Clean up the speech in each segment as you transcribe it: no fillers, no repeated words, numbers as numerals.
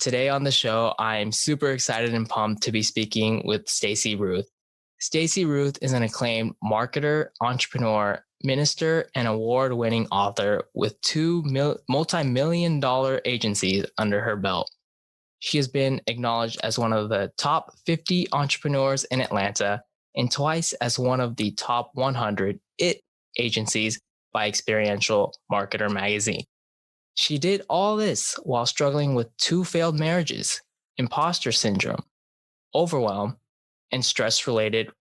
today on the show, I'm super excited and pumped to be speaking with Stacey Ruth. Stacey Ruth is an acclaimed marketer, entrepreneur, minister, and award-winning author with two multi-million dollar agencies under her belt. She has been acknowledged as one of the top 50 entrepreneurs in Atlanta and twice as one of the top 100 IT agencies by Experiential Marketer magazine. She did all this while struggling with two failed marriages, imposter syndrome, overwhelm, and stress-related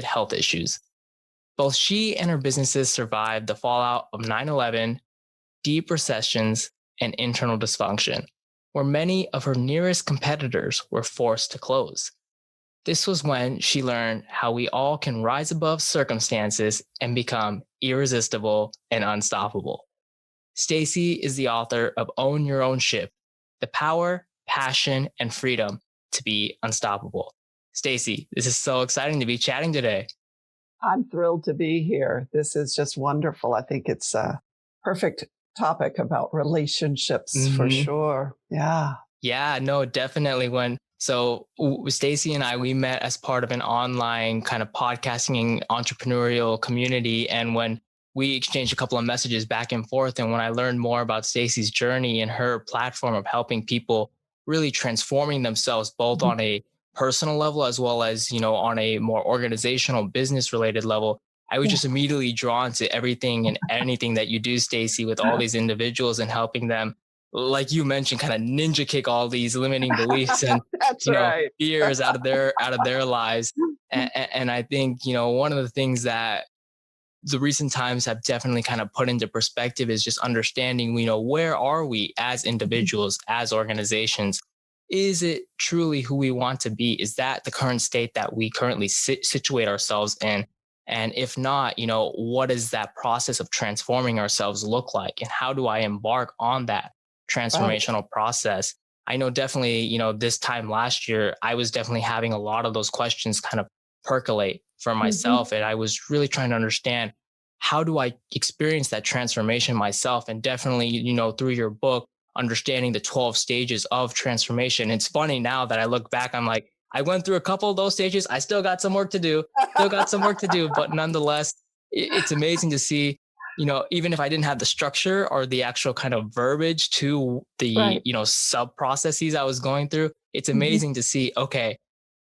health issues. Both she and her businesses survived the fallout of 9/11, deep recessions, and internal dysfunction, where many of her nearest competitors were forced to close. This was when she learned how we all can rise above circumstances and become irresistible and unstoppable. Stacey is the author of Own Your Own Ship: The Power, Passion, and Freedom to Be Unstoppable. Stacey, this is so exciting to be chatting today. I'm thrilled to be here. This is just wonderful. I think it's a perfect topic about relationships for sure. Yeah. Yeah, no, definitely. So Stacey and I, we met as part of an online kind of podcasting entrepreneurial community. And when we exchanged a couple of messages back and forth, and when I learned more about Stacey's journey and her platform of helping people really transforming themselves, both on a personal level as well as, on a more organizational business related level, I was just immediately drawn to everything and anything that you do, Stacey, with all these individuals and helping them, like you mentioned, kind of ninja kick all these limiting beliefs and fears out of their lives. And I think, one of the things that the recent times have definitely kind of put into perspective is just understanding, where are we as individuals, as organizations? Is it truly who we want to be? Is that the current state that we currently situate ourselves in? And if not, what does that process of transforming ourselves look like? And how do I embark on that transformational process? I know definitely, this time last year, I was definitely having a lot of those questions kind of percolate for myself. And I was really trying to understand, how do I experience that transformation myself? And definitely, through your book, understanding the 12 stages of transformation. It's funny now that I look back, I'm like, I went through a couple of those stages. I still got some work to do, but nonetheless, it's amazing to see, even if I didn't have the structure or the actual kind of verbiage to the, sub processes I was going through, it's amazing to see, okay,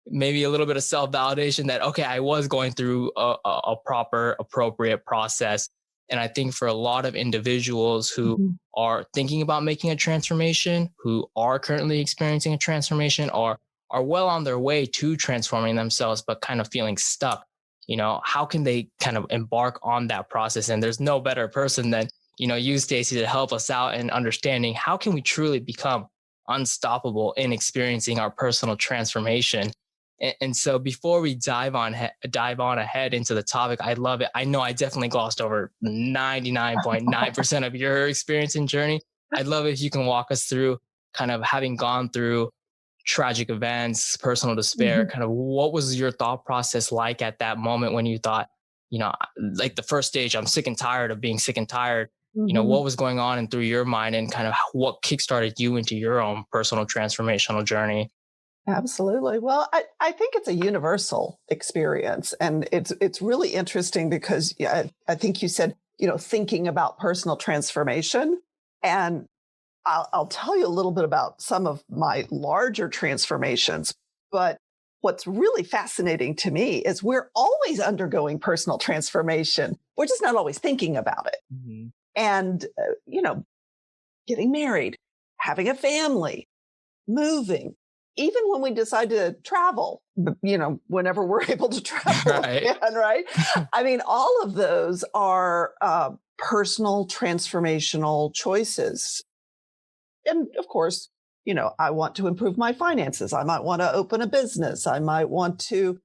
maybe a little bit of self-validation that, okay, I was going through a proper, appropriate process. And I think for a lot of individuals who are thinking about making a transformation, who are currently experiencing a transformation, or are well on their way to transforming themselves, but kind of feeling stuck, how can they kind of embark on that process? And there's no better person than, you, Stacey, to help us out in understanding how can we truly become unstoppable in experiencing our personal transformation. And so before we dive on ahead into the topic, I love it. I know I definitely glossed over 99.9% of your experience and journey. I'd love it if you can walk us through kind of having gone through tragic events, personal despair, kind of what was your thought process like at that moment when you thought, like the first stage, I'm sick and tired of being sick and tired. What was going on and through your mind, and kind of what kickstarted you into your own personal transformational journey? Absolutely. Well, I think it's a universal experience. And it's really interesting because I think you said, thinking about personal transformation. And I'll tell you a little bit about some of my larger transformations. But what's really fascinating to me is we're always undergoing personal transformation. We're just not always thinking about it. And, getting married, having a family, moving, even when we decide to travel, whenever we're able to travel again, right? I mean, all of those are personal transformational choices. And of course, I want to improve my finances. I might want to open a business. I might want to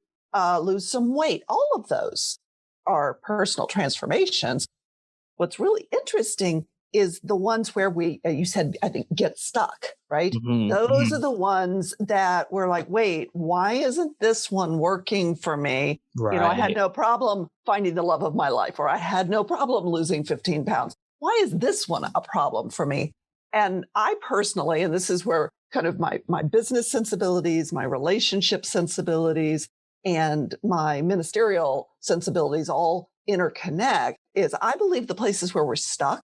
lose some weight. All of those are personal transformations. What's really interesting is the ones where we, you said, I think, get stuck, right? Those are the ones that we're like, wait, why isn't this one working for me? Right. I had no problem finding the love of my life, or I had no problem losing 15 pounds. Why is this one a problem for me? And I personally, and this is where kind of my business sensibilities, my relationship sensibilities, and my ministerial sensibilities all interconnect, is I believe the places where we're stuck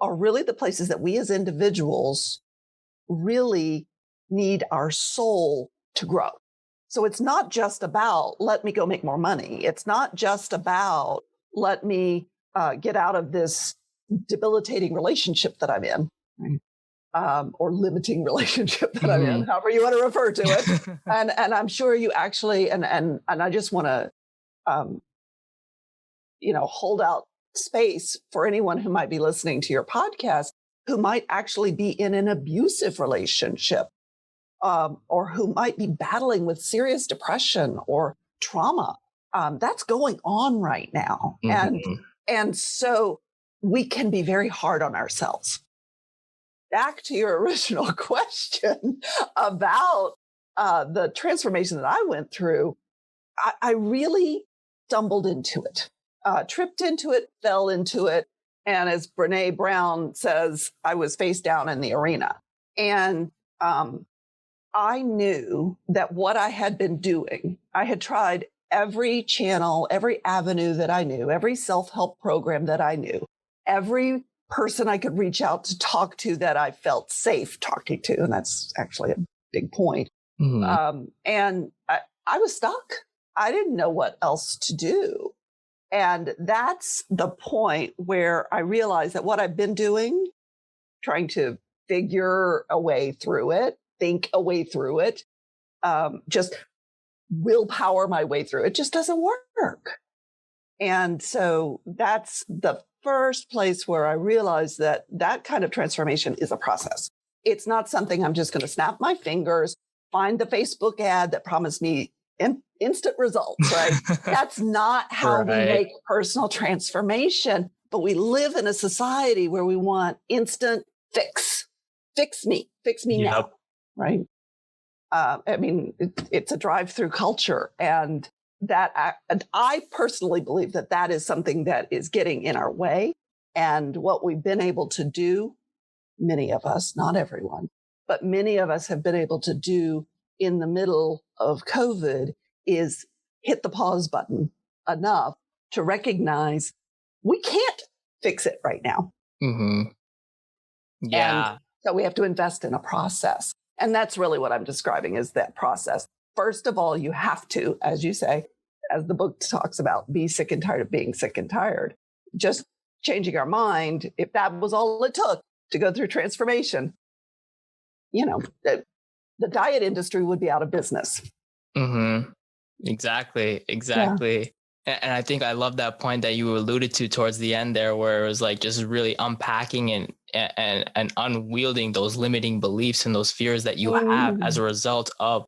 are really the places that we as individuals really need our soul to grow. So it's not just about, let me go make more money. It's not just about, let me get out of this debilitating relationship that I'm in, right? Or limiting relationship that I'm in, however you want to refer to it. And I'm sure you actually, and I just want to, hold out space for anyone who might be listening to your podcast, who might actually be in an abusive relationship, or who might be battling with serious depression or trauma. That's going on right now. And so we can be very hard on ourselves. Back to your original question about the transformation that I went through, I really stumbled into it, tripped into it, fell into it. And as Brene Brown says, I was face down in the arena. And I knew that what I had been doing, I had tried every channel, every avenue that I knew, every self-help program that I knew, every person I could reach out to talk to that I felt safe talking to. And that's actually a big point. And I was stuck. I didn't know what else to do. And that's the point where I realized that what I've been doing, trying to figure a way through it, think a way through it, just willpower my way through it, just doesn't work. And so that's the first place where I realized that that kind of transformation is a process. It's not something I'm just going to snap my fingers, find the Facebook ad that promised me instant results, right? That's not how we make personal transformation. But we live in a society where we want instant fix me now, right? I mean, it's a drive-through culture, and I personally believe that that is something that is getting in our way. And what we've been able to do, many of us, not everyone, but many of us have been able to do in the middle of COVID is hit the pause button enough to recognize we can't fix it right now. Yeah. And so we have to invest in a process. And that's really what I'm describing is that process. First of all, you have to, as you say, as the book talks about, be sick and tired of being sick and tired. Just changing our mind, if that was all it took to go through transformation, the diet industry would be out of business. Exactly. And I think I love that point that you alluded to towards the end there, where it was like just really unpacking and unwielding those limiting beliefs and those fears that you have as a result of,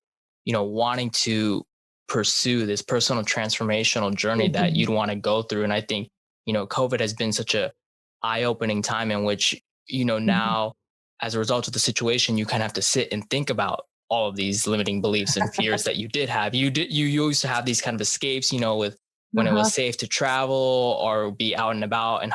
wanting to pursue this personal transformational journey that you'd want to go through. And I think, COVID has been such a eye-opening time in which, now as a result of the situation, you kind of have to sit and think about all of these limiting beliefs and fears that you did have. You used to have these kind of escapes, with when it was safe to travel or be out and about and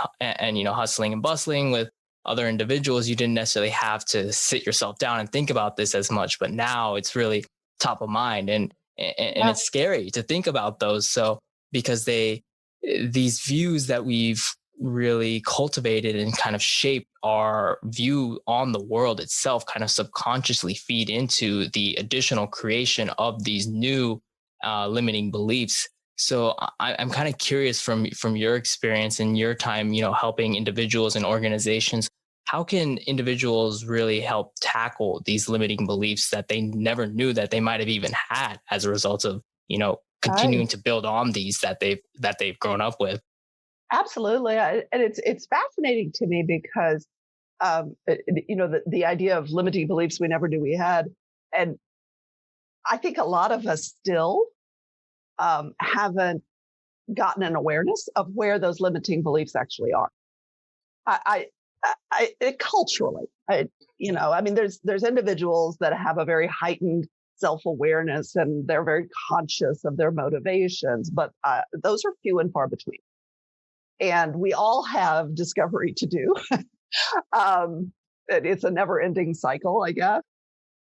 hustling and bustling with other individuals. You didn't necessarily have to sit yourself down and think about this as much, but now it's really top of mind, and it's scary to think about those. So because these views that we've really cultivated and kind of shaped our view on the world itself kind of subconsciously feed into the additional creation of these new limiting beliefs. So I'm kind of curious from your experience and your time, helping individuals and organizations, how can individuals really help tackle these limiting beliefs that they never knew that they might have even had as a result of, continuing to build on these that they've grown up with? Absolutely. And it's fascinating to me because, the idea of limiting beliefs we never knew we had. And I think a lot of us still haven't gotten an awareness of where those limiting beliefs actually are. Culturally, there's individuals that have a very heightened self-awareness and they're very conscious of their motivations, but those are few and far between. And we all have discovery to do. it's a never ending cycle, I guess.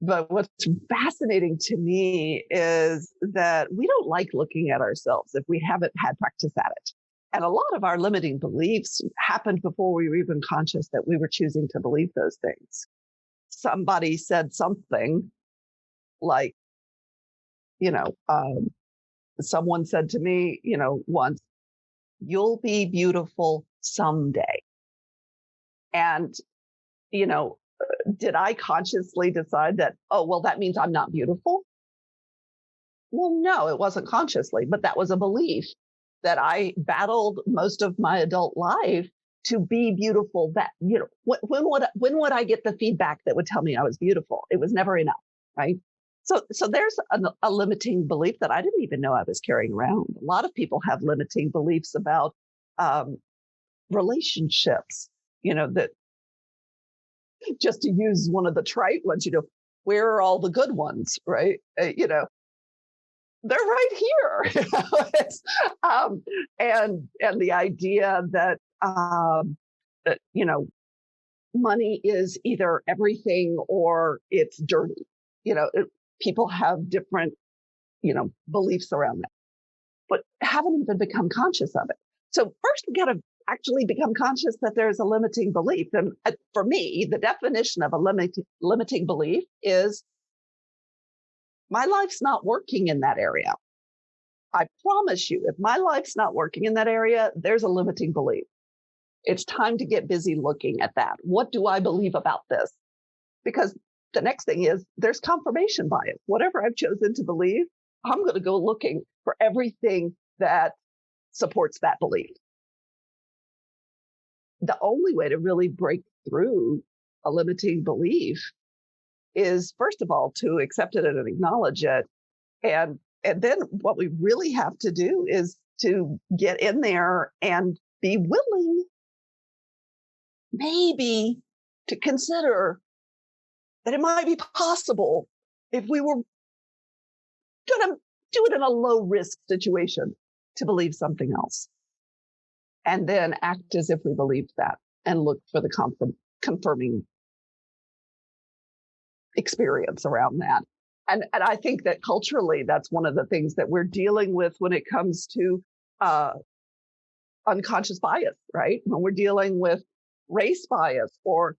But what's fascinating to me is that we don't like looking at ourselves if we haven't had practice at it. And a lot of our limiting beliefs happened before we were even conscious that we were choosing to believe those things. Somebody said something like, you know, someone said to me, once, you'll be beautiful someday. And, you know, did I consciously decide that, oh, well, that means I'm not beautiful? Well, no, it wasn't consciously, but that was a belief that I battled most of my adult life to be beautiful. That, when would I get the feedback that would tell me I was beautiful? It was never enough, right? So there's a limiting belief that I didn't even know I was carrying around. A lot of people have limiting beliefs about relationships, that just to use one of the trite ones, where are all the good ones, right? They're right here. And the idea that that money is either everything or it's dirty. People have different beliefs around that, but haven't even become conscious of it. So first, we got to actually become conscious that there's a limiting belief. And for me, the definition of a limiting belief is my life's not working in that area. I promise you, if my life's not working in that area, there's a limiting belief. It's time to get busy looking at that. What do I believe about this? Because the next thing is there's confirmation bias. Whatever I've chosen to believe, I'm going to go looking for everything that supports that belief. The only way to really break through a limiting belief is, first of all, to accept it and acknowledge it. And then what we really have to do is to get in there and be willing, maybe, to consider that it might be possible if we were going to do it in a low risk situation to believe something else. And then act as if we believed that and look for the confirming experience around that. And I think that culturally, that's one of the things that we're dealing with when it comes to unconscious bias, right? When we're dealing with race bias or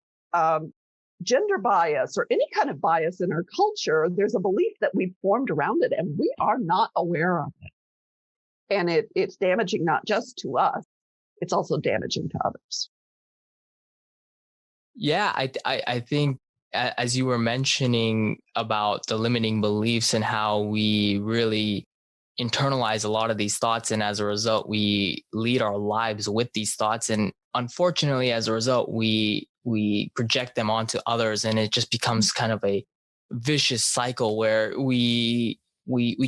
gender bias or any kind of bias in our culture, there's a belief that we've formed around it and we are not aware of it. And it's damaging not just to us, it's also damaging to others. Yeah, I think as you were mentioning about the limiting beliefs and how we really internalize a lot of these thoughts, and as a result we lead our lives with these thoughts, and unfortunately as a result we project them onto others, and it just becomes kind of a vicious cycle where we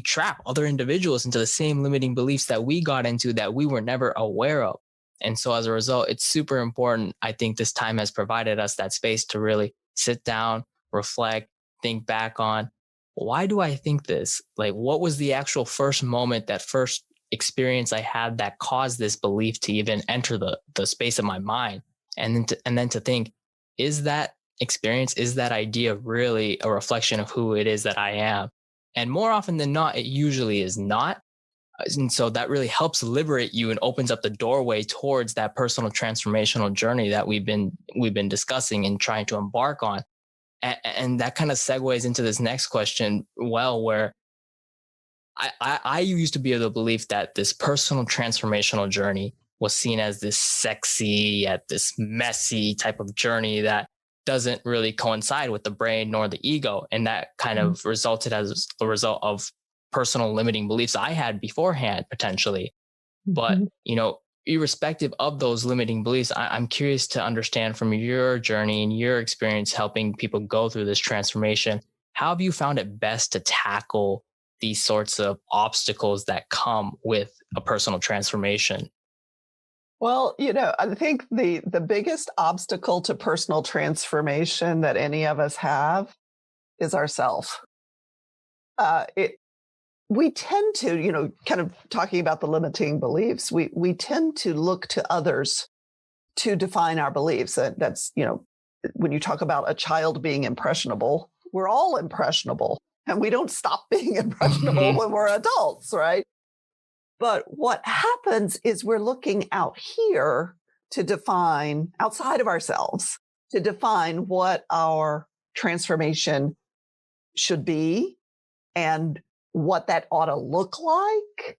trap other individuals into the same limiting beliefs that we got into that we were never aware of. And so as a result, it's super important. I think this time has provided us that space to really sit down, reflect, think back on, why do I think this? Like, what was the actual first moment, that first experience I had that caused this belief to even enter the space of my mind? And then to think, is that experience, is that idea really a reflection of who it is that I am? And more often than not, it usually is not. And so that really helps liberate you and opens up the doorway towards that personal transformational journey that we've been discussing and trying to embark on. And that kind of segues into this next question, well, where I used to be of the belief that this personal transformational journey was seen as this sexy, yet this messy type of journey that doesn't really coincide with the brain nor the ego. And that kind of resulted as a result of personal limiting beliefs I had beforehand, potentially. But, Mm-hmm. Irrespective of those limiting beliefs, I'm curious to understand from your journey and your experience helping people go through this transformation, how have you found it best to tackle these sorts of obstacles that come with a personal transformation? Well, I think the biggest obstacle to personal transformation that any of us have is ourself. It We tend to, kind of talking about the limiting beliefs, we tend to look to others to define our beliefs. That's, when you talk about a child being impressionable, we're all impressionable and we don't stop being impressionable when we're adults, right? But what happens is we're looking out here to define, outside of ourselves, to define what our transformation should be and what that ought to look like.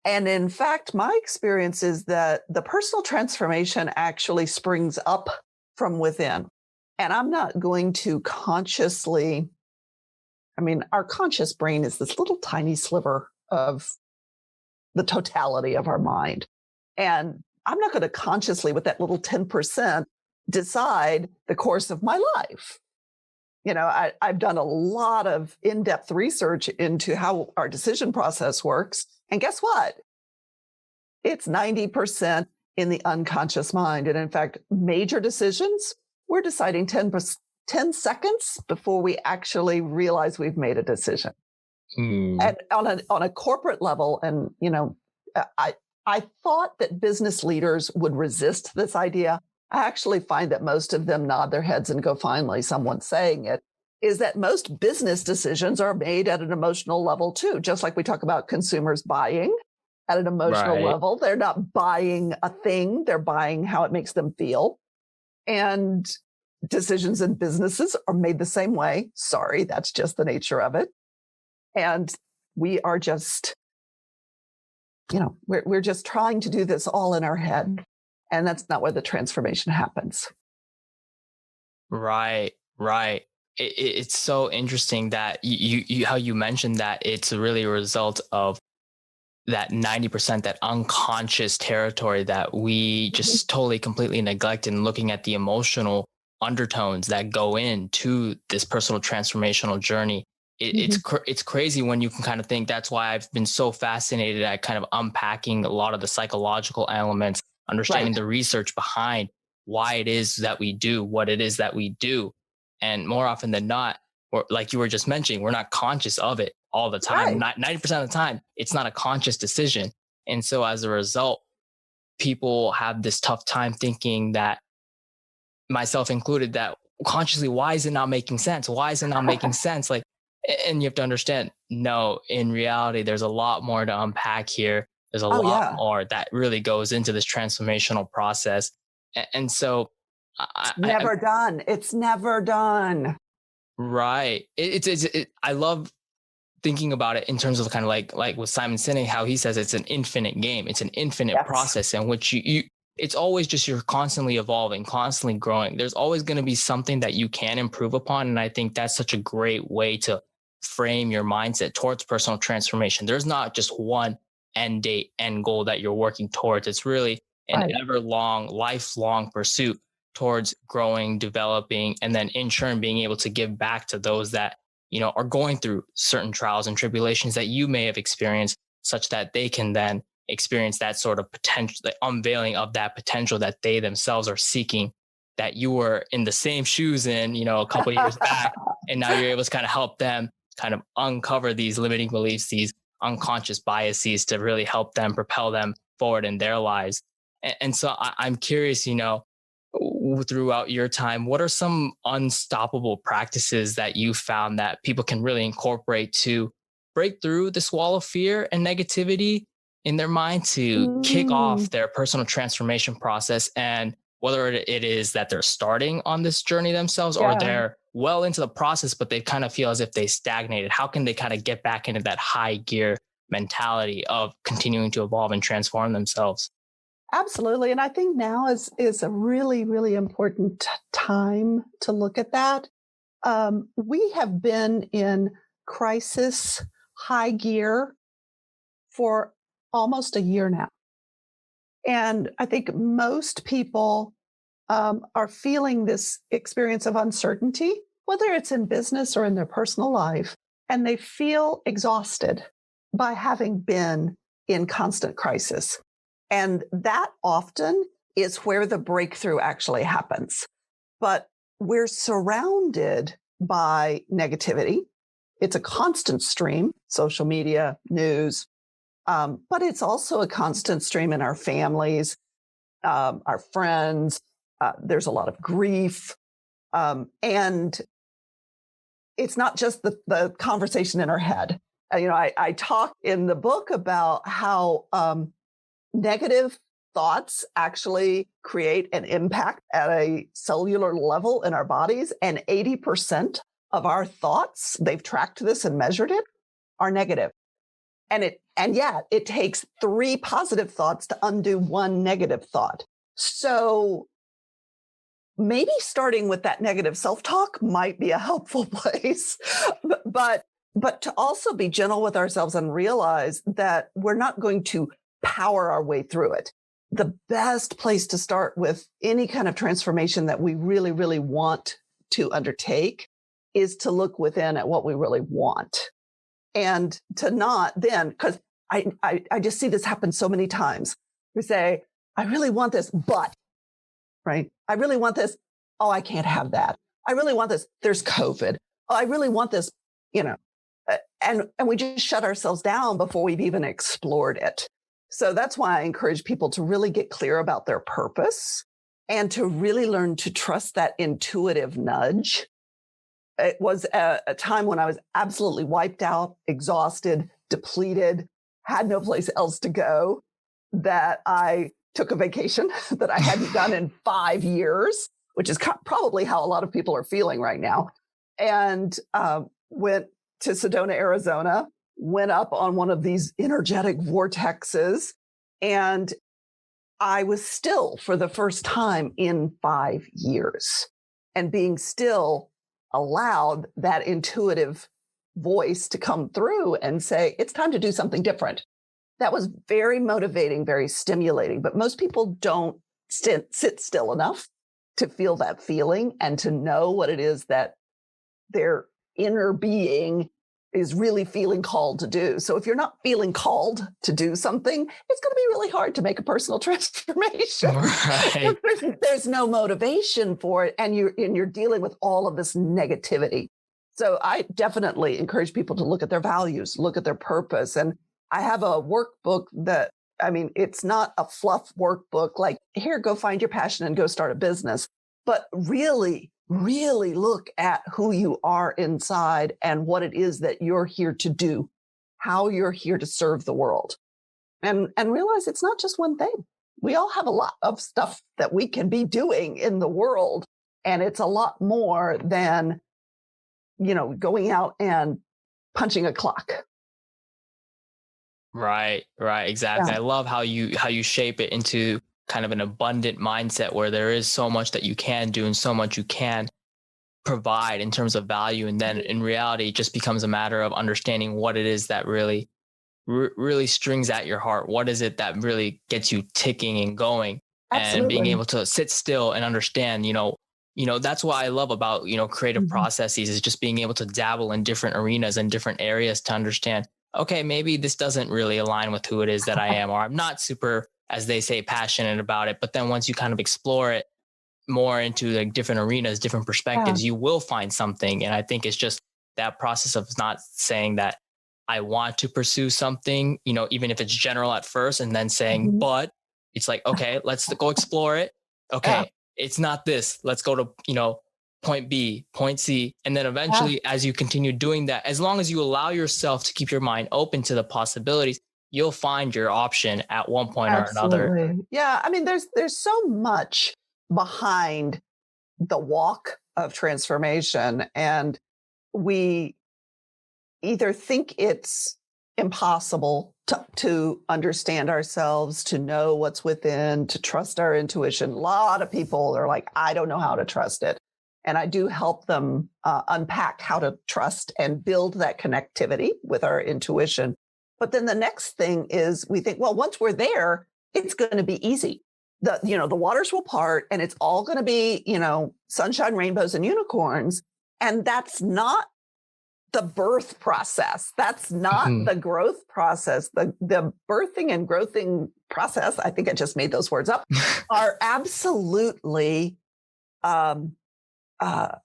And in fact, my experience is that the personal transformation actually springs up from within. And I'm not going to consciously, I mean, our conscious brain is this little tiny sliver of the totality of our mind. And I'm not going to consciously, with that little 10%, decide the course of my life. I've done a lot of in-depth research into how our decision process works. And guess what? It's 90% in the unconscious mind. And in fact, major decisions, we're deciding 10 seconds before we actually realize we've made a decision. And on a corporate level, and I thought that business leaders would resist this idea. I actually find that most of them nod their heads and go, finally, someone's saying it, is that most business decisions are made at an emotional level too. Just like we talk about consumers buying at an emotional level. They're not buying a thing, they're buying how it makes them feel. And decisions in businesses are made the same way. Sorry, that's just the nature of it. And we are just, we're just trying to do this all in our head. And that's not where the transformation happens. Right. It's so interesting that you how you mentioned that it's really a result of that 90%, that unconscious territory that we just totally completely neglect in looking at the emotional undertones that go into this personal transformational journey. It's crazy when you can kind of think. That's why I've been so fascinated at kind of unpacking a lot of the psychological elements, understanding the research behind why it is that we do what it is that we do. And more often than not, or like you were just mentioning, we're not conscious of it all the time. Not 90% of the time, it's not a conscious decision. And so as a result, people have this tough time thinking, that myself included, that consciously, why is it not making sense? Why is it not making sense? Like, and you have to understand, no, in reality, there's a lot more to unpack here. There's a lot more that really goes into this transformational process. And so it's never done. It's never done. Right. I love thinking about it in terms of kind of like with Simon Sinek, how he says it's an infinite game. It's an infinite process in which it's always just, you're constantly evolving, constantly growing. There's always going to be something that you can improve upon. And I think that's such a great way to frame your mindset towards personal transformation. There's not just one end date, end goal that you're working towards. It's really an lifelong pursuit towards growing, developing, and then in turn being able to give back to those that, are going through certain trials and tribulations that you may have experienced, such that they can then experience that sort of potential, the unveiling of that potential that they themselves are seeking, that you were in the same shoes in, a couple of years back. And now you're able to kind of help them kind of uncover these limiting beliefs, these unconscious biases, to really help them propel them forward in their lives. And so I'm curious, throughout your time, what are some unstoppable practices that you found that people can really incorporate to break through this wall of fear and negativity in their mind, to kick off their personal transformation process? And whether it is that they're starting on this journey themselves, or they're well into the process, but they kind of feel as if they stagnated, how can they kind of get back into that high gear mentality of continuing to evolve and transform themselves? Absolutely. And I think now is a really, really important time to look at that. We have been in crisis high gear for almost a year now. And I think most people are feeling this experience of uncertainty, whether it's in business or in their personal life, and they feel exhausted by having been in constant crisis. And that often is where the breakthrough actually happens. But we're surrounded by negativity. It's a constant stream, social media, news, but it's also a constant stream in our families, our friends. There's a lot of grief. And it's not just the conversation in our head. I talk in the book about how negative thoughts actually create an impact at a cellular level in our bodies. And 80% of our thoughts, they've tracked this and measured it, are negative. And yet it takes 3 positive thoughts to undo 1 negative thought. So maybe starting with that negative self-talk might be a helpful place, but to also be gentle with ourselves and realize that we're not going to power our way through it. The best place to start with any kind of transformation that we really, really want to undertake is to look within at what we really want. And to not then, because I just see this happen so many times. We say, I really want this, but, right? I really want this. Oh, I can't have that. I really want this. There's COVID. Oh, I really want this, and we just shut ourselves down before we've even explored it. So that's why I encourage people to really get clear about their purpose and to really learn to trust that intuitive nudge. It was a time when I was absolutely wiped out, exhausted, depleted, had no place else to go, that I took a vacation that I hadn't done in 5 years, which is probably how a lot of people are feeling right now. And went to Sedona, Arizona, went up on one of these energetic vortexes, and I was still for the first time in 5 years. And being still allowed that intuitive voice to come through and say, it's time to do something different. That was very motivating, very stimulating, but most people don't sit still enough to feel that feeling and to know what it is that their inner being is really feeling called to do. So if you're not feeling called to do something, it's going to be really hard to make a personal transformation. Right. There's no motivation for it, and you're dealing with all of this negativity. So I definitely encourage people to look at their values, look at their purpose. And I have a workbook that, it's not a fluff workbook like, here, go find your passion and go start a business, but really look at who you are inside and what it is that you're here to do, how you're here to serve the world, and realize it's not just one thing. We all have a lot of stuff that we can be doing in the world, and it's a lot more than, going out and punching a clock. Right, exactly. Yeah. I love how you shape it into kind of an abundant mindset where there is so much that you can do and so much you can provide in terms of value, and then in reality it just becomes a matter of understanding what it is that really strings at your heart. What is it that really gets you ticking and going? And being Absolutely. able to sit still and understand, that's what I love about, creative Mhm. processes, is just being able to dabble in different arenas and different areas to understand, okay, maybe this doesn't really align with who it is that I am, or I'm not super, as they say, passionate about it. But then once you kind of explore it more into like different arenas, different Yeah. perspectives, you will find something. And I think it's just that process of not saying that I want to pursue something, even if it's general at first, and then saying, Mhm. but it's like, okay, let's go explore it. Yeah. Okay, it's not this. Let's go to, point B, point C. And then Yeah. eventually, as you continue doing that, as long as you allow yourself to keep your mind open to the possibilities, you'll find your option at one point or another. Absolutely. Yeah. There's so much behind the walk of transformation, and we either think it's impossible to understand ourselves, to know what's within, to trust our intuition. A lot of people are like, I don't know how to trust it. And I do help them unpack how to trust and build that connectivity with our intuition. But then the next thing is we think, well, once we're there, it's going to be easy. The waters will part and it's all going to be, sunshine, rainbows, and unicorns. And that's not the birth process. That's not Mhm. the growth process. The birthing and growthing process, I think I just made those words up, are absolutely, um, uh,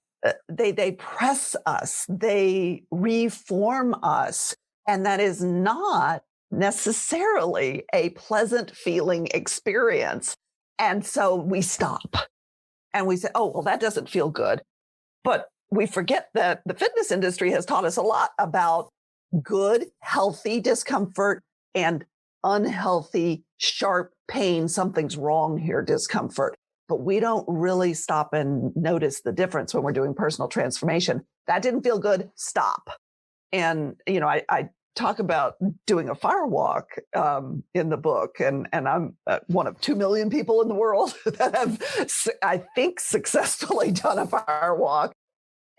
they press us, they reform us. And that is not necessarily a pleasant feeling experience. And so we stop and we say, oh, well, that doesn't feel good. But we forget that the fitness industry has taught us a lot about good, healthy discomfort and unhealthy, sharp pain. Something's wrong here, discomfort. But we don't really stop and notice the difference when we're doing personal transformation. That didn't feel good. Stop. And, I talk about doing a fire walk in the book, and I'm one of 2 million people in the world that have, I think, successfully done a fire walk.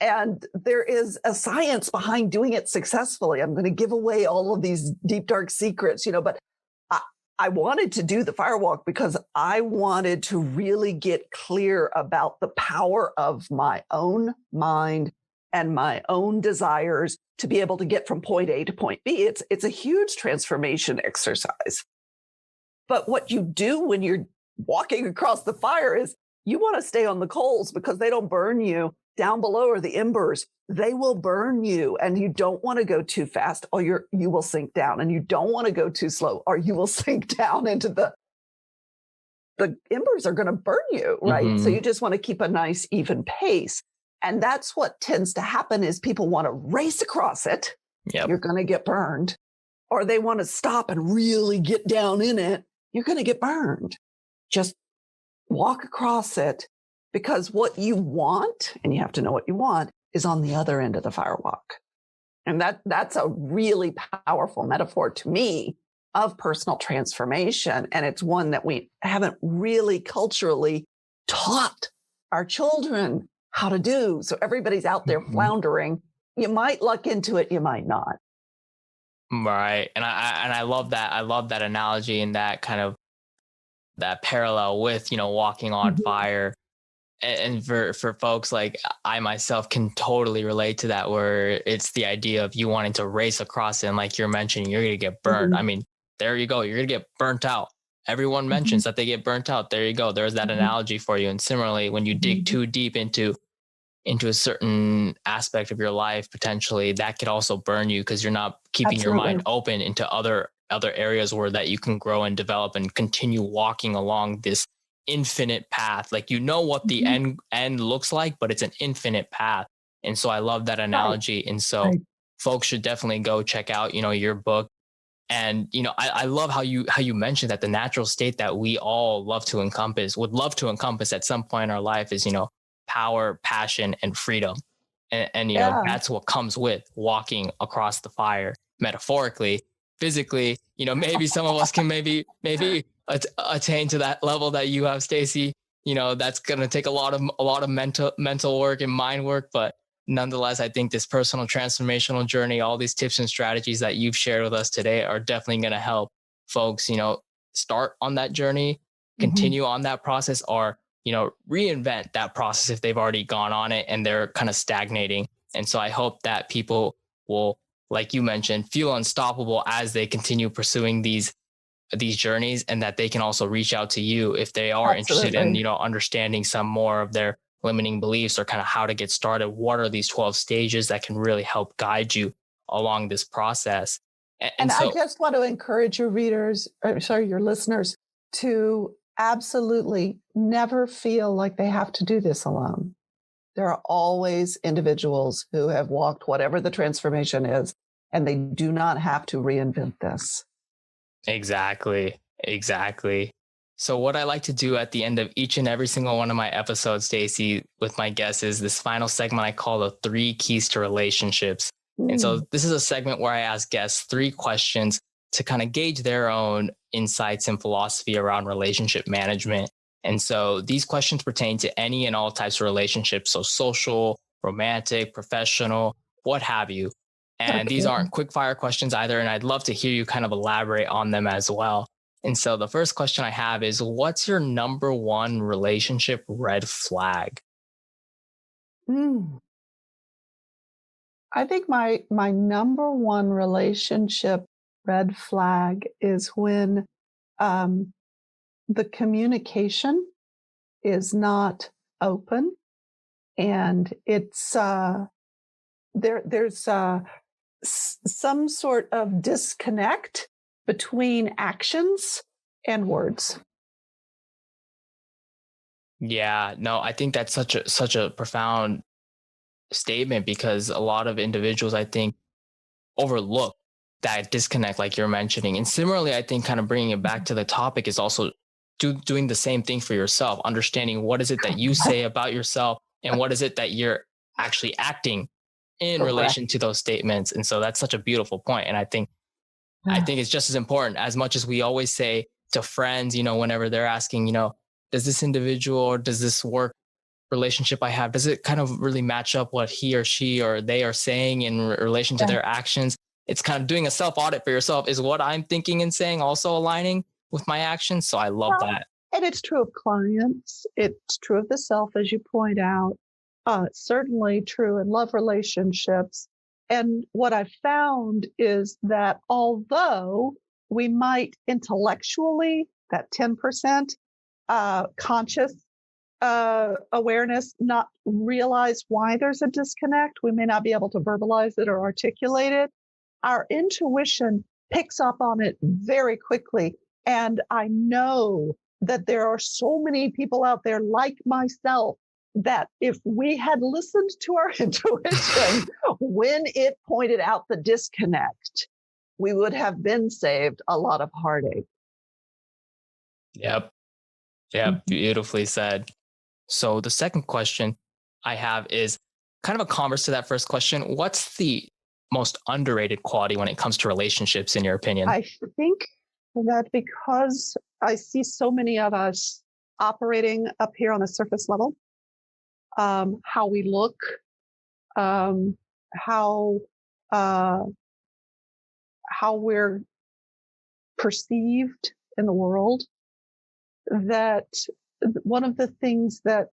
And there is a science behind doing it successfully. I'm going to give away all of these deep, dark secrets, but I wanted to do the firewalk because I wanted to really get clear about the power of my own mind and my own desires to be able to get from point A to point B. It's a huge transformation exercise. But what you do when you're walking across the fire is you want to stay on the coals because they don't burn you. Down below are the embers. They will burn you, and you don't want to go too fast or you will sink down, and you don't want to go too slow or you will sink down into the embers are going to burn you, right? Mm-hmm. So you just want to keep a nice even pace. And that's what tends to happen is people want to race across it. Yep. You're going to get burned. Or they want to stop and really get down in it. You're going to get burned. Just walk across it, because what you want, and you have to know what you want, is on the other end of the firewalk. And that's a really powerful metaphor to me of personal transformation. And it's one that we haven't really culturally taught our children how to do. So everybody's out there floundering. You might luck into it, you might not. Right. And I love that. I love that analogy and that kind of that parallel with, walking on fire. And for folks like I myself can totally relate to that, where it's the idea of you wanting to race across it. And like you're mentioning, you're going to get burnt. I mean, there you go. You're going to get burnt out. Everyone mentions that they get burnt out. There you go. There's that analogy for you. And similarly, when you dig too deep into a certain aspect of your life, potentially that could also burn you because you're not keeping your mind open into other areas where that you can grow and develop and continue walking along this infinite path. Like, what the end looks like, but it's an infinite path. And so I love that analogy. And so folks should definitely go check out, your book. And, I love how you mentioned that the natural state that we all would love to encompass at some point in our life is, power, passion, and freedom. And that's what comes with walking across the fire, metaphorically, physically. Maybe some of us can maybe attain to that level that you have, Stacey. That's going to take a lot of mental work and mind work, but nonetheless, I think this personal transformational journey, all these tips and strategies that you've shared with us today are definitely going to help folks, start on that journey, continue on that process, or reinvent that process if they've already gone on it and they're kind of stagnating. And so I hope that people will, like you mentioned, feel unstoppable as they continue pursuing these journeys, and that they can also reach out to you if they are interested in, understanding some more of their limiting beliefs or kind of how to get started. What are these 12 stages that can really help guide you along this process? And so, I just want to encourage your your listeners to absolutely never feel like they have to do this alone. There are always individuals who have walked whatever the transformation is, and they do not have to reinvent this. Exactly. So what I like to do at the end of each and every single one of my episodes, Stacey, with my guests is this final segment I call the 3 keys to relationships. And so this is a segment where I ask guests 3 questions to kind of gauge their own insights and philosophy around relationship management. And so these questions pertain to any and all types of relationships. So social, romantic, professional, what have you. And these aren't quick fire questions either. And I'd love to hear you kind of elaborate on them as well. And so the first question I have is, what's your number 1 relationship red flag? I think my number 1 relationship red flag is when the communication is not open, and it's there's some sort of disconnect between actions and words. Yeah, no, I think that's such a profound statement because a lot of individuals, I think, overlook that disconnect, like you're mentioning. And similarly, I think kind of bringing it back to the topic is also doing the same thing for yourself, understanding what is it that you say about yourself and what is it that you're actually acting in Correct. relation to those statements. And so that's such a beautiful point. And I think it's just as important as much as we always say to friends, whenever they're asking, does this individual or does this work relationship I have, does it kind of really match up what he or she or they are saying in relation to Yeah. their actions? It's kind of doing a self audit for yourself. Is what I'm thinking and saying also aligning with my actions? So I love Well, that. and it's true of clients. It's true of the self, as you point out. Certainly true in love relationships. And what I've found is that although we might intellectually, that 10% conscious awareness, not realize why there's a disconnect, we may not be able to verbalize it or articulate it. Our intuition picks up on it very quickly. And I know that there are so many people out there like myself that if we had listened to our intuition when it pointed out the disconnect, we would have been saved a lot of heartache. Yep. Yep. Beautifully said. So the second question I have is kind of a converse to that first question. What's the most underrated quality when it comes to relationships, in your opinion? I think that because I see so many of us operating up here on a surface level, how we look, how uh, how we're perceived in the world, that one of the things that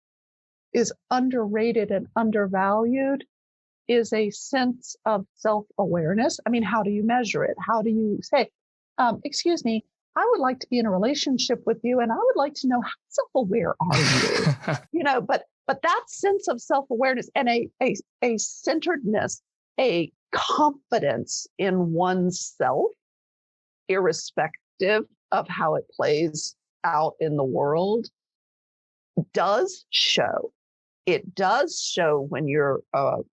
is underrated and undervalued is a sense of self-awareness. I mean, how do you measure it? How do you say, excuse me, I would like to be in a relationship with you, and I would like to know how self-aware are you? But that sense of self-awareness and a centeredness, a confidence in oneself, irrespective of how it plays out in the world, does show. It does show when you're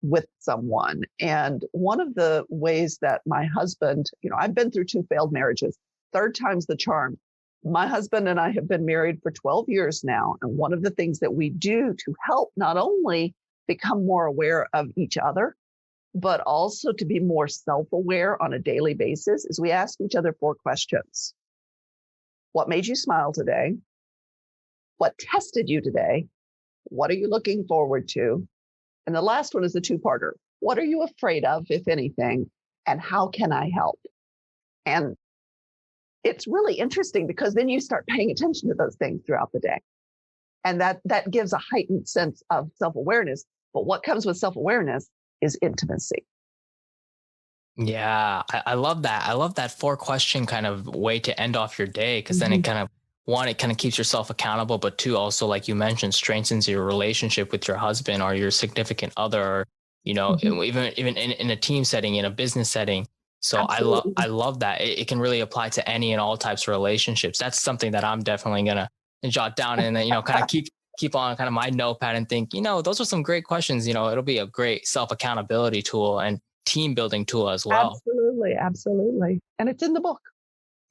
with someone. And one of the ways that my husband, I've been through 2 failed marriages, third time's the charm. My husband and I have been married for 12 years now. And one of the things that we do to help not only become more aware of each other, but also to be more self-aware on a daily basis is we ask each other 4 questions. What made you smile today? What tested you today? What are you looking forward to? And the last one is a 2-parter. What are you afraid of, if anything? And how can I help? And it's really interesting because then you start paying attention to those things throughout the day. And that gives a heightened sense of self-awareness. But what comes with self-awareness is intimacy. Yeah, I love that. I love that 4-question kind of way to end off your day, because then it kind of, one, it kind of keeps yourself accountable, but 2, also, like you mentioned, strengthens your relationship with your husband or your significant other, or, even in a team setting, in a business setting. So Absolutely. I love that. It can really apply to any and all types of relationships. That's something that I'm definitely gonna jot down and then, kind of keep on kind of my notepad and think, those are some great questions. It'll be a great self accountability tool and team building tool as well. Absolutely. Absolutely. And it's in the book.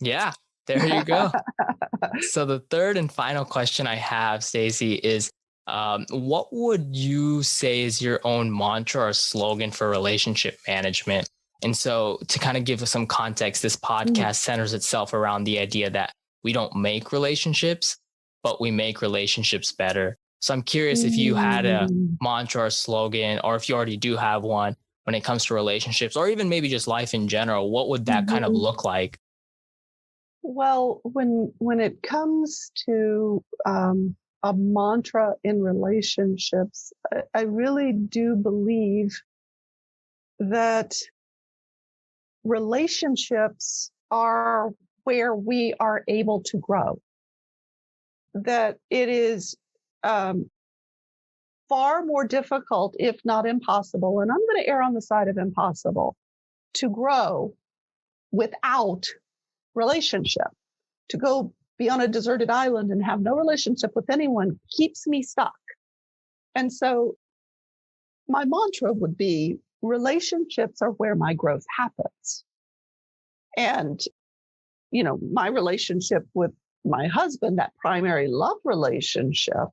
Yeah, there you go. So the third and final question I have, Stacey, is what would you say is your own mantra or slogan for relationship management? And so to kind of give us some context, this podcast centers itself around the idea that we don't make relationships, but we make relationships better. So I'm curious if you had a mantra or slogan, or if you already do have one when it comes to relationships, or even maybe just life in general, what would that kind of look like? Well, when it comes to a mantra in relationships, I really do believe that relationships are where we are able to grow. That it is far more difficult, if not impossible, and I'm going to err on the side of impossible, to grow without relationship. To go be on a deserted island and have no relationship with anyone keeps me stuck. And so my mantra would be relationships are where my growth happens. And, my relationship with my husband, that primary love relationship,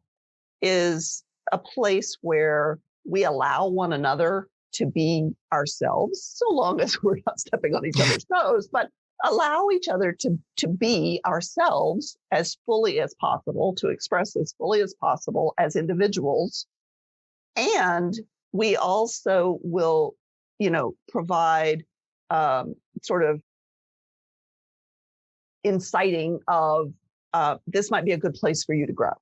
is a place where we allow one another to be ourselves, so long as we're not stepping on each other's toes, but allow each other to be ourselves as fully as possible, to express as fully as possible as individuals. And we also will, provide sort of inciting of this might be a good place for you to grow,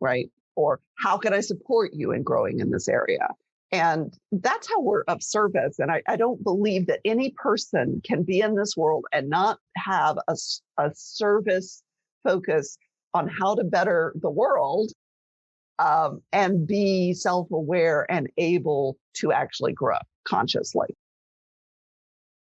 right? Or how can I support you in growing in this area? And that's how we're of service. And I don't believe that any person can be in this world and not have a service focus on how to better the world, and be self-aware and able to actually grow consciously.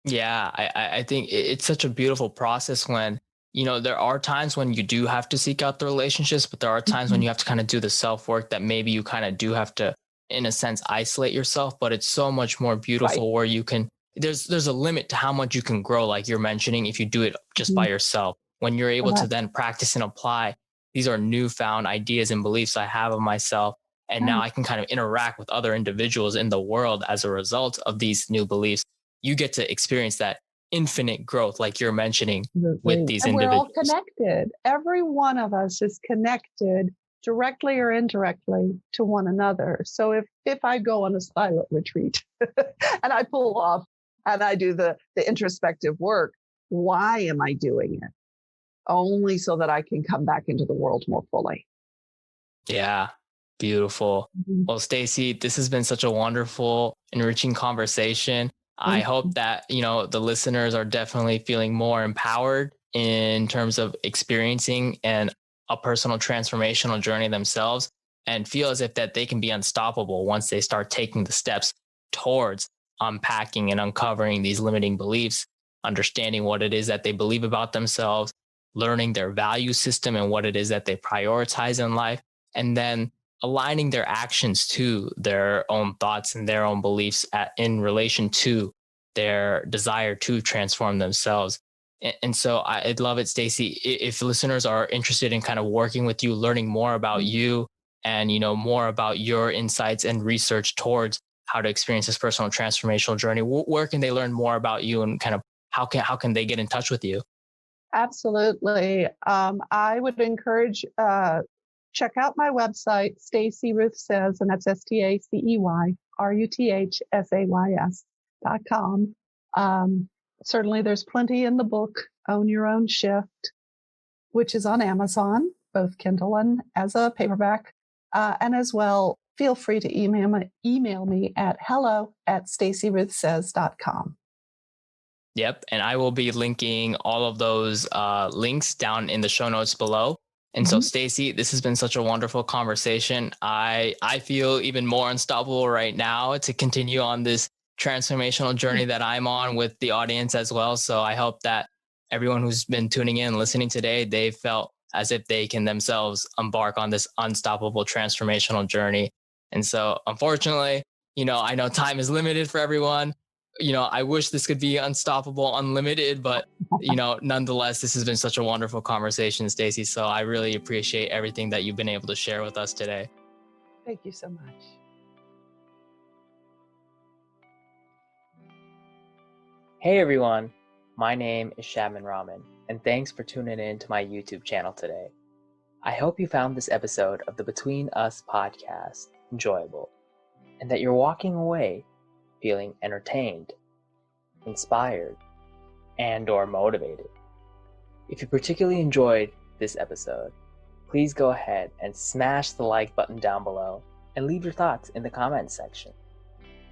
Yeah, I think it's such a beautiful process when, there are times when you do have to seek out the relationships, but there are times when Mhm. you have to kind of do the self work that maybe you kind of do have to, in a sense, isolate yourself. But it's so much more Right. beautiful where you can, there's a limit to how much you can grow, like you're mentioning, if you do it just by Mhm. yourself. When you're able to Correct. then practice and apply, these are newfound ideas and beliefs I have of myself. And now Right. I can kind of interact with other individuals in the world as a result of these new beliefs. You get to experience that infinite growth, like you're mentioning, with Absolutely. these And we're all individuals. connected. Every one of us is connected directly or indirectly to one another. So if I go on a silent retreat and I pull off and I do the introspective work, why am I doing it? Only so that I can come back into the world more fully. Yeah, beautiful. Mhm. Well, Stacey, this has been such a wonderful, enriching conversation. I Thank hope you. that, the listeners are definitely feeling more empowered in terms of experiencing a personal transformational journey themselves and feel as if that they can be unstoppable once they start taking the steps towards unpacking and uncovering these limiting beliefs, understanding what it is that they believe about themselves, learning their value system and what it is that they prioritize in life, and then aligning their actions to their own thoughts and their own beliefs in relation to their desire to transform themselves. And so I'd love it, Stacey, if listeners are interested in kind of working with you, learning more about you and, more about your insights and research towards how to experience this personal transformational journey, where can they learn more about you and kind of how can they get in touch with you? Absolutely. I would encourage check out my website, Stacey Ruth Says, and that's StaceyRuthSays.com. Certainly, there's plenty in the book, Own Your Own Shift, which is on Amazon, both Kindle and as a paperback. And as well, feel free to email me at hello@StaceyRuthSays.com. Yep. And I will be linking all of those links down in the show notes below. And so, Mhm. Stacey, this has been such a wonderful conversation. I feel even more unstoppable right now to continue on this transformational journey that I'm on with the audience as well. So I hope that everyone who's been tuning in, listening today, they felt as if they can themselves embark on this unstoppable transformational journey. And so, unfortunately, I know time is limited for everyone. I wish this could be unstoppable, unlimited, but nonetheless, this has been such a wonderful conversation, Stacey. So I really appreciate everything that you've been able to share with us today. Thank you so much. Hey everyone, my name is Shadman Rahman, and thanks for tuning in to my YouTube channel today. I hope you found this episode of the Between Us podcast enjoyable, and that you're walking away feeling entertained, inspired, and/or motivated. If you particularly enjoyed this episode, please go ahead and smash the like button down below and leave your thoughts in the comments section.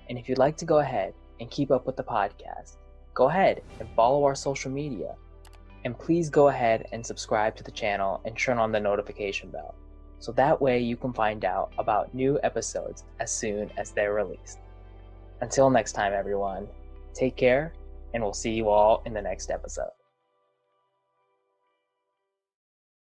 And if you'd like to go ahead and keep up with the podcast, go ahead and follow our social media. And please go ahead and subscribe to the channel and turn on the notification bell, so that way you can find out about new episodes as soon as they're released. Until next time, everyone, take care, and we'll see you all in the next episode.